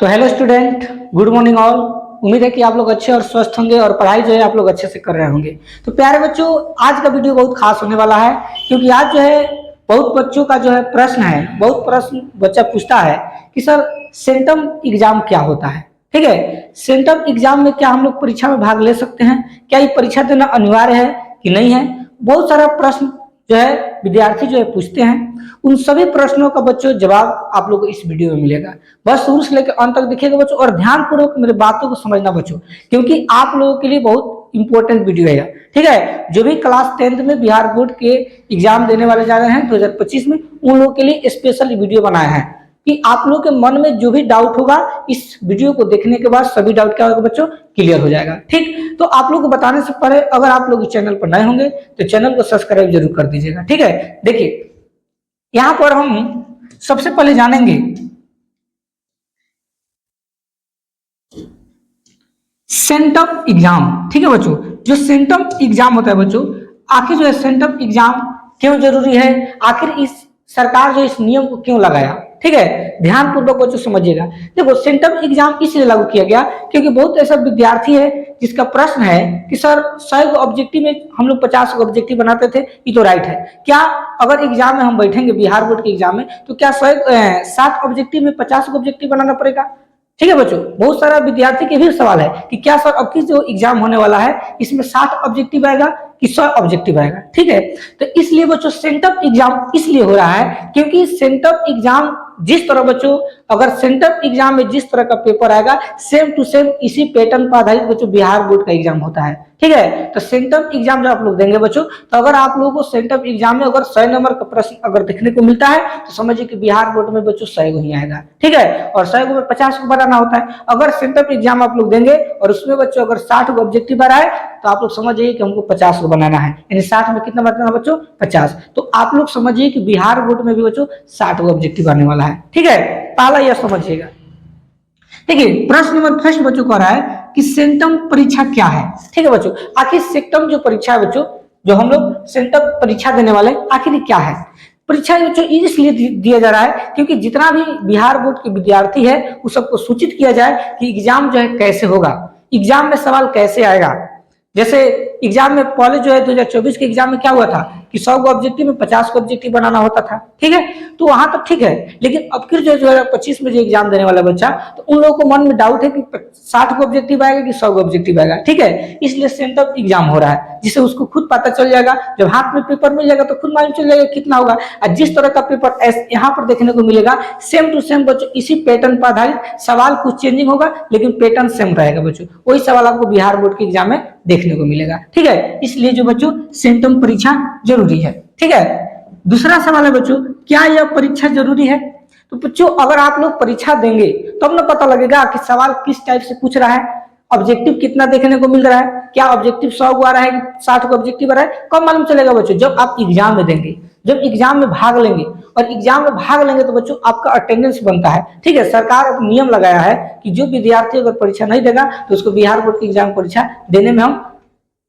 तो hello student, good morning all. उम्मीद है कि आप लोग अच्छे और स्वस्थ होंगे और पढ़ाई जो है आप लोग अच्छे से कर रहे होंगे। तो प्यारे बच्चों, आज का वीडियो बहुत खास होने वाला है क्योंकि आज जो है बहुत बच्चों का जो है प्रश्न है, बहुत प्रश्न बच्चा पूछता है कि सर सेंटम एग्जाम क्या होता है। ठीक है, सेंटम एग्जाम में क्या हम लोग परीक्षा में भाग ले सकते हैं, क्या ये परीक्षा देना अनिवार्य है कि नहीं है। बहुत सारा प्रश्न जो है विद्यार्थी जो है पूछते हैं। उन सभी प्रश्नों का बच्चों जवाब आप लोगों को इस वीडियो में मिलेगा। बस शुरू से लेकर अंत तक देखिएगा बच्चों और ध्यान पूर्वक मेरे बातों को समझना बच्चों, क्योंकि आप लोगों के लिए बहुत इंपॉर्टेंट वीडियो है। ठीक है, जो भी क्लास 10th में बिहार बोर्ड के एग्जाम देने वाले जा रहे हैं 2025 में, उन लोगों के लिए स्पेशल वीडियो बनाया है कि आप लोगों के मन में जो भी डाउट होगा इस वीडियो को देखने के बाद सभी डाउट क्या होगा बच्चों, क्लियर हो जाएगा। ठीक, तो आप लोग को बताने से पहले अगर आप लोग इस चैनल पर नए होंगे तो चैनल को सब्सक्राइब जरूर कर दीजिएगा। ठीक है, देखिए यहां पर हम सबसे पहले जानेंगे सेंटम एग्जाम। ठीक है बच्चों, जो सेंटम एग्जाम होता है बच्चों, आखिर जो है सेंटम एग्जाम क्यों जरूरी है, आखिर इस सरकार जो इस नियम को क्यों लगाया। ठीक है, ध्यान पूर्वक बच्चों समझिएगा। देखो सेंटम एग्जाम इसलिए लागू किया गया क्योंकि बहुत ऐसा विद्यार्थी है जिसका प्रश्न है कि सर 100 ऑब्जेक्टिव में हम लोग 50 ऑब्जेक्टिव बनाते थे, ये तो राइट है क्या? अगर एग्जाम में हम बैठेंगे बिहार बोर्ड के एग्जाम में तो क्या 60 ऑब्जेक्टिव में 50 ऑब्जेक्टिव बनाना पड़ेगा? ठीक है बच्चों, बहुत सारा विद्यार्थी के भी सवाल है कि क्या सर अब की जो एग्जाम होने वाला है इसमें 60 ऑब्जेक्टिव आएगा कि 100 ऑब्जेक्टिव आएगा। ठीक है, तो इसलिए बच्चों सेंटम एग्जाम इसलिए हो रहा है क्योंकि सेंटम एग्जाम जिस तरह बच्चों, अगर सेंटम एग्जाम में जिस तरह का पेपर आएगा सेम टू सेम इसी पैटर्न पर आधारित बच्चों बिहार बोर्ड का एग्जाम होता है। ठीक है, तो सेंटम एग्जाम जब आप लोग देंगे बच्चों, तो अगर आप लोगों को सेंटम एग्जाम में अगर 100 नंबर का प्रश्न अगर देखने को मिलता है तो समझिए कि बिहार बोर्ड में बच्चों 100 को ही आएगा। ठीक है, और 100 को में 50 को बनाना होता है। अगर सेंटम एग्जाम आप लोग देंगे और उसमें बच्चों अगर 60 को ऑब्जेक्टिव आ रहा है तो आप लोग समझिए कि हमको 50 को बनाना है, यानी 60 में कितना बनाना बच्चों, 50। तो आप लोग समझिए कि बिहार बोर्ड में भी बच्चों 60 को ऑब्जेक्टिव आने वाला है। ठीक है, पहला यह समझिएगा। देखिए प्रश्न नंबर फर्स्ट बच्चों को आ रहा है कि सेंटम परीक्षा क्या है। ठीक है बच्चों, आखिर सेंटम जो परीक्षा है बच्चों, जो हम लोग सेंटम परीक्षा देने वाले आखिर क्या है। परीक्षा बच्चों इसलिए दिया जा रहा है क्योंकि जितना भी बिहार बोर्ड के विद्यार्थी है उस सबको सूचित किया जाए कि एग्जाम जो है कैसे होगा, एग्जाम में सवाल कैसे आएगा। जैसे एग्जाम में पहले जो है 2024 के एग्जाम में क्या हुआ था कि 100 को ऑब्जेक्टिव में 50 को ऑब्जेक्टिव बनाना होता था। ठीक है, तो वहां तक ठीक है, लेकिन अब फिर जो 2025 में जो एग्जाम देने वाला बच्चा, तो उन लोगों को मन में डाउट है कि 60 को ऑब्जेक्टिव आएगा कि 100 को ऑब्जेक्टिव आएगा। ठीक है, इसलिए सेंटम एग्जाम हो रहा है जिससे उसको खुद पता चल जाएगा। जब हाथ में पेपर मिल जाएगा तो खुद मालूम चल जाएगा कितना होगा। और जिस तरह का पेपर यहाँ पर देखने को मिलेगा सेम टू सेम बच्चों इसी पैटर्न पर आधारित, सवाल कुछ चेंजिंग होगा लेकिन पैटर्न सेम रहेगा बच्चों। वही सवाल आपको बिहार बोर्ड के एग्जाम में देखने को मिलेगा। ठीक है, इसलिए जो बच्चों सेंटम परीक्षा जरूरी है। ठीक है, दूसरा सवाल है बच्चों, क्या यह परीक्षा जरूरी है? तो बच्चों अगर आप लोग परीक्षा देंगे तब तो ना पता लगेगा कि सवाल किस टाइप से पूछ रहा है, ऑब्जेक्टिव कितना देखने को मिल रहा है, क्या ऑब्जेक्टिव 100 को आ रहा है कि 60 को ऑब्जेक्टिव आ रहा है। कब मालूम चलेगा बच्चों? जब आप एग्जाम में देंगे, जब एग्जाम में भाग लेंगे। और एग्जाम में भाग लेंगे तो बच्चों आपका अटेंडेंस बनता है। ठीक है, सरकार नियम लगाया है कि जो विद्यार्थी अगर परीक्षा नहीं देगा तो उसको बिहार बोर्ड की एग्जाम परीक्षा देने में हम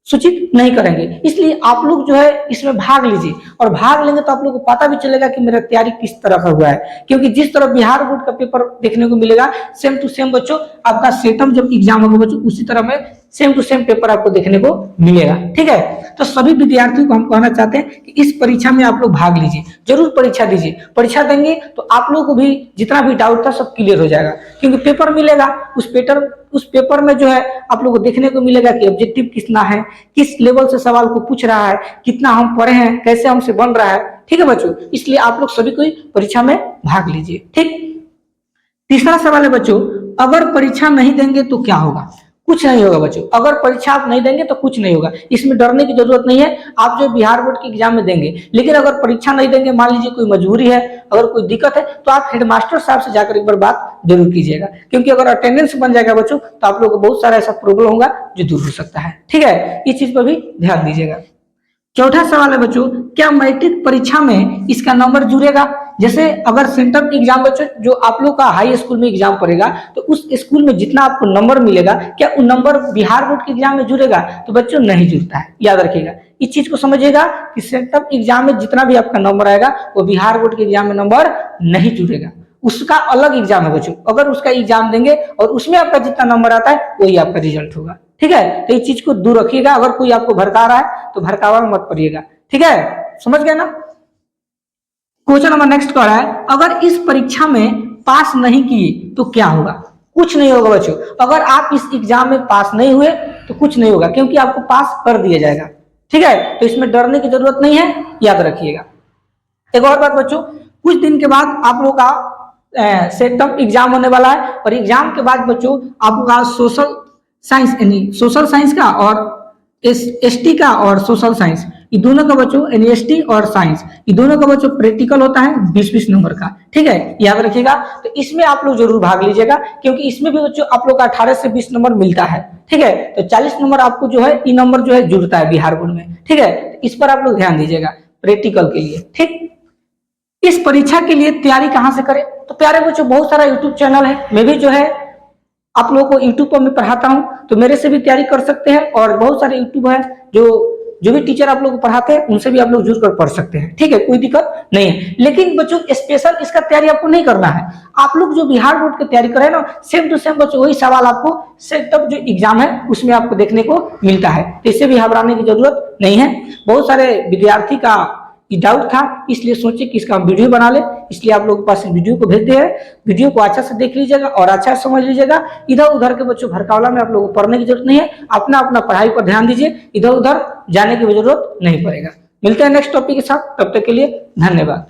सूचित नहीं करेंगे। इसलिए आप लोग जो है इसमें भाग लीजिए, और भाग लेंगे तो आप लोग को पता भी चलेगा कि मेरा तैयारी किस तरह का हुआ है। क्योंकि जिस तरह बिहार बोर्ड का पेपर देखने को मिलेगा सेम टू सेम बच्चों आपका सेंटम जब एग्जाम होगा बच्चों उसी तरह में सेम टू सेम पेपर आपको देखने को मिलेगा। ठीक है, तो सभी विद्यार्थियों को हम कहना चाहते हैं कि इस परीक्षा में आप लोग भाग लीजिए, जरूर परीक्षा दीजिए। परीक्षा देंगे तो आप लोगों को भी जितना भी डाउट था सब क्लियर हो जाएगा, क्योंकि पेपर मिलेगा। उस पेपर में जो है आप लोगों को देखने को मिलेगा कि ऑब्जेक्टिव कितना है, किस लेवल से सवाल को पूछ रहा है, कितना हम पढ़े हैं, कैसे हमसे बन रहा है। ठीक है बच्चों, इसलिए आप लोग सभी कोई परीक्षा में भाग लीजिए। ठीक, तीसरा सवाल है बच्चों, अगर परीक्षा नहीं देंगे तो क्या होगा? कुछ नहीं होगा बच्चों, अगर परीक्षा आप नहीं देंगे तो कुछ नहीं होगा, इसमें डरने की जरूरत नहीं है। आप जो बिहार बोर्ड के एग्जाम में देंगे, लेकिन अगर परीक्षा नहीं देंगे, मान लीजिए कोई मजबूरी है, अगर कोई दिक्कत है, तो आप हेडमास्टर साहब से जाकर एक बार बात जरूर कीजिएगा। क्योंकि अगर अटेंडेंस बन जाएगा बच्चों तो आप लोगों को बहुत सारा ऐसा प्रॉब्लम होगा जो दूर हो सकता है। ठीक है, इस चीज पर भी ध्यान दीजिएगा। चौथा सवाल है बच्चों, क्या मैट्रिक परीक्षा में इसका नंबर जुड़ेगा? जैसे अगर सेंटम एग्जाम बच्चों जो आप लोग का हाई स्कूल में एग्जाम पड़ेगा तो उस स्कूल में जितना आपको नंबर मिलेगा क्या वो नंबर बिहार बोर्ड के एग्जाम में जुड़ेगा? तो बच्चों नहीं जुड़ता है, याद रखिएगा। इस चीज को समझिएगा कि सेंटम एग्जाम में जितना भी आपका नंबर आएगा वो बिहार बोर्ड के एग्जाम में नंबर नहीं जुड़ेगा। उसका अलग एग्जाम है बच्चों। अगर उसका एग्जाम देंगे और उसमें आपका जितना नंबर आता है वही आपका रिजल्ट होगा, ठीक है। तो इस चीज को दूर रखिएगा। अगर कोई आपको भड़का रहा है तो भड़कावा में मत पड़िएगा, ठीक है, समझ गए ना। क्वेश्चन नंबर नेक्स्ट कह रहा है, अगर इस परीक्षा में पास नहीं किए तो क्या होगा? कुछ नहीं होगा बच्चों। अगर आप इस एग्जाम में पास नहीं हुए तो कुछ नहीं होगा, क्योंकि आपको पास कर दिया जाएगा, ठीक है। तो इसमें डरने की जरूरत नहीं है, याद रखिएगा। एक और बात बच्चों, कुछ दिन के बाद आप लोगों का सेटअप एग्जाम होने वाला है, और एग्जाम के बाद बच्चों आप लोगों का सोशल साइंस, यानी सोशल साइंस का और एसटी का और सोशल साइंस, ये दोनों का बच्चों, यानी एसटी और साइंस, ये दोनों का बच्चों प्रैक्टिकल होता है 20-20 नंबर का, ठीक है, याद रखिएगा। तो इसमें आप लोग जरूर भाग लीजिएगा, क्योंकि इसमें भी बच्चों आप लोग का 18 से 20 नंबर मिलता है, ठीक है। तो 40 नंबर आपको जो है ये नंबर जो है जुड़ता है बिहार बोर्ड में, ठीक है। इस पर आप लोग ध्यान दीजिएगा प्रैक्टिकल के लिए, ठीक। इस परीक्षा के लिए तैयारी कहां से करें? तो प्यारे बच्चों, बहुत सारा यूट्यूब चैनल है, मैं भी जो है आप लोगों को यूट्यूब पर मैं पढ़ाता हूं, तो मेरे से भी तैयारी कर सकते हैं। और बहुत सारे यूट्यूब है जो भी टीचर आप लोग को पढ़ाते हैं उनसे भी आप लोग जुड़ कर पढ़ सकते हैं, ठीक है, कोई दिक्कत नहीं है। लेकिन बच्चों स्पेशल इसका तैयारी आपको नहीं करना है। आप लोग जो बिहार बोर्ड की तैयारी करें ना, सेम टू सेम बच्चों वही सवाल आपको सेटअप जो एग्जाम है उसमें आपको देखने को मिलता है, तो इससे भी घबराने की जरूरत नहीं है। बहुत सारे विद्यार्थी का डाउट था, इसलिए सोचे कि इसका वीडियो बना ले, इसलिए आप लोगों के पास वीडियो को भेजते हैं। वीडियो को अच्छा से देख लीजिएगा और अच्छा से समझ लीजिएगा। इधर उधर के बच्चों भड़कावला में आप लोगों को पढ़ने की जरूरत नहीं है, अपना अपना पढ़ाई पर ध्यान दीजिए, इधर उधर जाने की जरूरत नहीं पड़ेगा। मिलते हैं नेक्स्ट टॉपिक के साथ, तब तक के लिए धन्यवाद।